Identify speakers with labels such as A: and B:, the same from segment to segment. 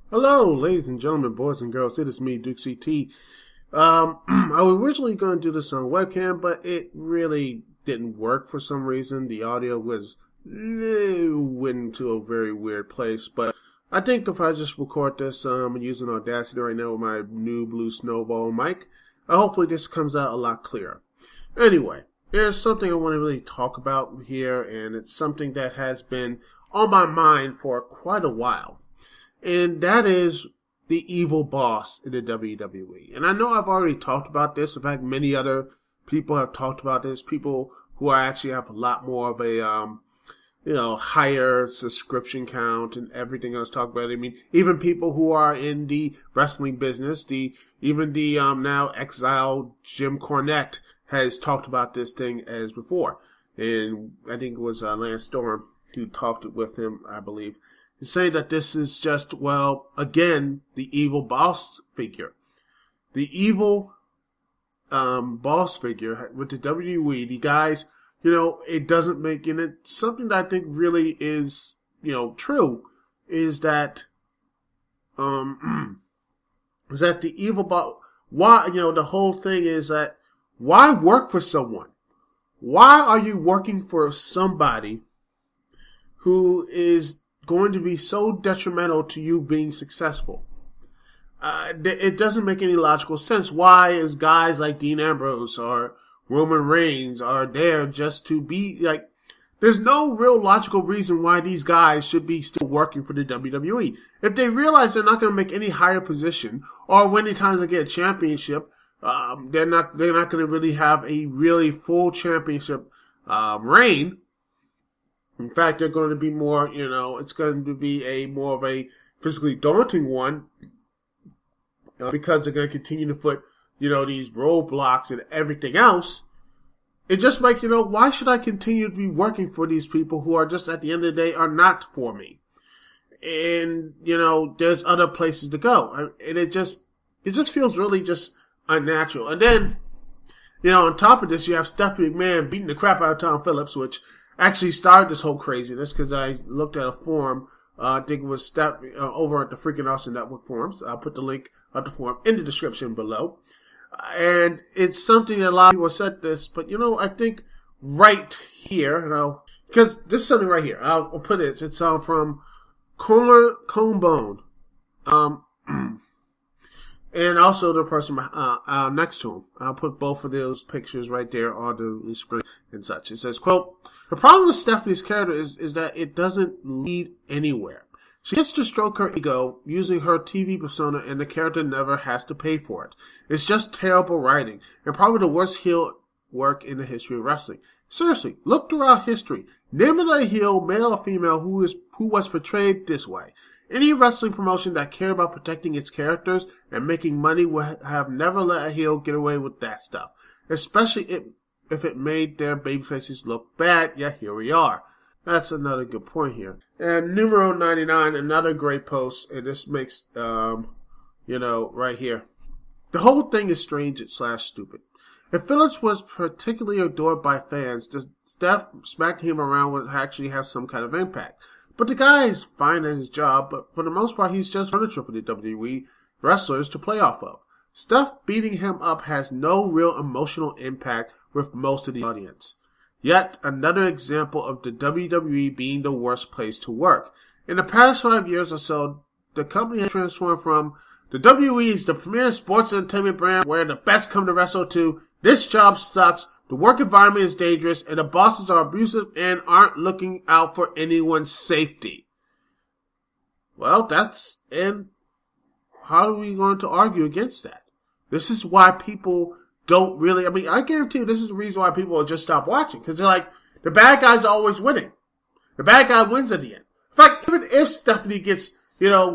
A: Hello, ladies and gentlemen, boys and girls. It is me, Duke CT. I was originally going to do this on webcam, but it really didn't work for some reason. The audio went into a very weird place. But I think if I just record this, I'm using Audacity right now with my new Blue Snowball mic. Hopefully this comes out a lot clearer. Anyway, there's something I want to really talk about here, and it's something that has been on my mind for quite a while. And that is the evil boss in the WWE. And I know I've already talked about this. In fact, many other people have talked about this. People who actually have a lot more of a, higher subscription count and everything else talk about it. I mean, even people who are in the wrestling business, even the now exiled Jim Cornette has talked about this thing as before. And I think it was Lance Storm who talked with him, I believe. He's saying that this is just, again, the evil boss figure. The evil boss figure with the WWE, the guys, it doesn't make, and it's something that I think really is, true, is that the evil boss, why, the whole thing is that, why work for someone? Why are you working for somebody who is going to be so detrimental to you being successful? It doesn't make any logical sense. Why is guys like Dean Ambrose or Roman Reigns are there just to be like, there's no real logical reason why these guys should be still working for the WWE. If they realize they're not going to make any higher position, or when the times they get a championship, they're not going to really have a really full championship reign. In fact, they're going to be more, it's going to be more of a physically daunting one because they're going to continue to put, these roadblocks and everything else. It just like, why should I continue to be working for these people who are just at the end of the day are not for me? And, there's other places to go. And it just feels really just unnatural. And then, on top of this, you have Stephanie McMahon beating the crap out of Tom Phillips, which actually started this whole craziness because I looked at a forum. I think it was over at the Freaking Awesome Network forums. I'll put the link of the forum in the description below. And it's something that a lot of people said this, but I think right here, because this is something right here. I'll put it. It's from Combone. And also the person next to him. I'll put both of those pictures right there on the screen and such. It says, quote, "The problem with Stephanie's character is that it doesn't lead anywhere. She gets to stroke her ego using her TV persona, and the character never has to pay for it. It's just terrible writing, and probably the worst heel work in the history of wrestling. Seriously, look throughout history. Name another heel, male or female, who was portrayed this way. Any wrestling promotion that cared about protecting its characters and making money would have never let a heel get away with that stuff, especially if it made their babyfaces look bad, yet here we are." That's another good point here. And numero 99, another great post, and this makes, right here. "The whole thing is strange / stupid. If Phillips was particularly adored by fans, the staff smacking him around would actually have some kind of impact. But the guy is fine at his job, but for the most part, he's just furniture for the WWE wrestlers to play off of. Stuff beating him up has no real emotional impact with most of the audience. Yet another example of the WWE being the worst place to work. In the past 5 years or so, the company has transformed from the WWE is the premier sports entertainment brand where the best come to wrestle to this job sucks, the work environment is dangerous, and the bosses are abusive and aren't looking out for anyone's safety." Well, and how are we going to argue against that? This is why people don't really, I guarantee you this is the reason why people will just stop watching. Because they're like, the bad guy's always winning. The bad guy wins at the end. In fact, even if Stephanie gets,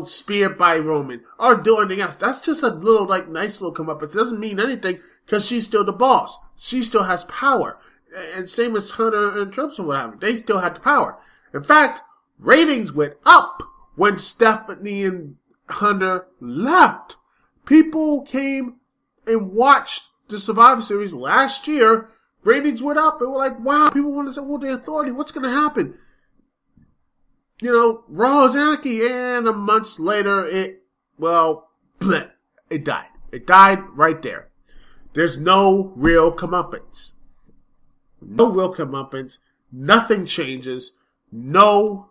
A: speared by Roman or do anything else, that's just a little, nice little come up. It doesn't mean anything because she's still the boss. She still has power. And same as Hunter and Trips or whatever. They still have the power. In fact, ratings went up when Stephanie and Hunter left. People came and watched the Survivor Series last year. Ratings went up. And we're like, wow, people want to say, well, the Authority, what's going to happen? Raw is anarchy. And a month later, it well, bleh, it died. It died right there. There's no real comeuppance. No real comeuppance. Nothing changes. No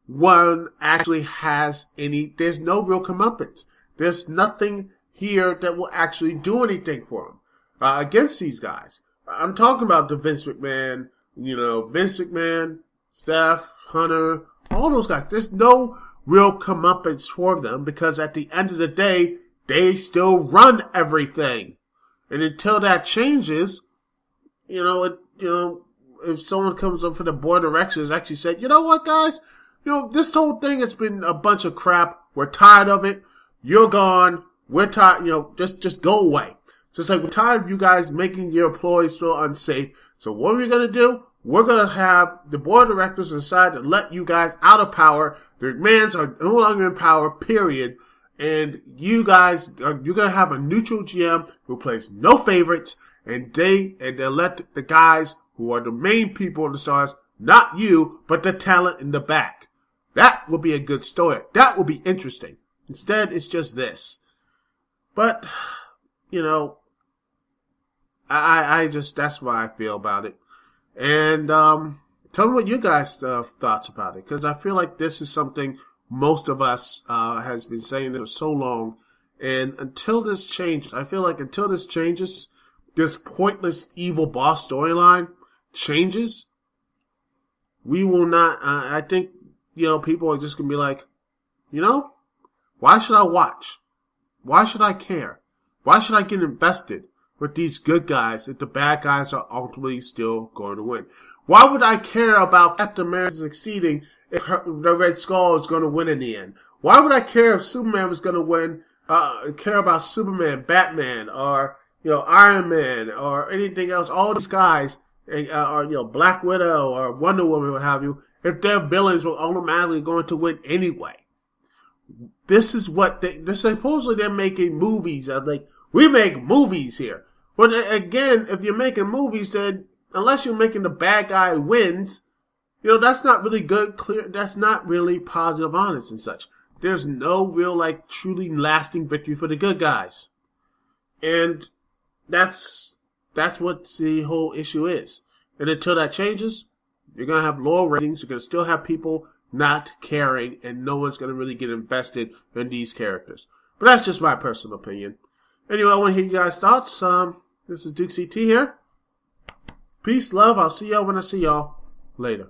A: one actually has any. There's no real comeuppance. There's nothing here that will actually do anything for them against these guys. I'm talking about the Vince McMahon, Vince McMahon, Steph, Hunter, all those guys. There's no real comeuppance for them because at the end of the day, they still run everything. And until that changes, if someone comes up for the board of directors actually said, you know what, guys? This whole thing has been a bunch of crap. We're tired of it. You're gone. We're tired. Just go away. Just like we're tired of you guys making your employees feel unsafe. So what are we going to do? We're going to have the board of directors decide to let you guys out of power. The McMahons are no longer in power, period. And you guys, you're going to have a neutral GM who plays no favorites. And they'll let the guys who are the main people in the stars, not you, but the talent in the back. That would be a good story. That would be interesting. Instead, it's just this. But, that's what I feel about it. And, tell me what you guys' thoughts about it. Because I feel like this is something most of us, has been saying for so long. And until this changes, I feel like until this changes, this pointless evil boss storyline changes, we will not, I think, people are just going to be like, why should I watch? Why should I care? Why should I get invested with these good guys if the bad guys are ultimately still going to win? Why would I care about Captain America succeeding if the Red Skull is going to win in the end? Why would I care if Superman was going to win, care about Superman, Batman, or, Iron Man, or anything else, all these guys, or, Black Widow, or Wonder Woman, what have you, if their villains were automatically going to win anyway. This is what supposedly they're making movies. Like, we make movies here. But again, if you're making movies, then unless you're making the bad guy wins, that's not really good, clear, that's not really positive, honest and such. There's no real, truly lasting victory for the good guys. And that's what the whole issue is. And until that changes, you're going to have lower ratings. You're going to still have people not caring, and no one's going to really get invested in these characters. But that's just my personal opinion. Anyway, I want to hear you guys' thoughts. This is Duke CT here. Peace, love. I'll see y'all when I see y'all. Later.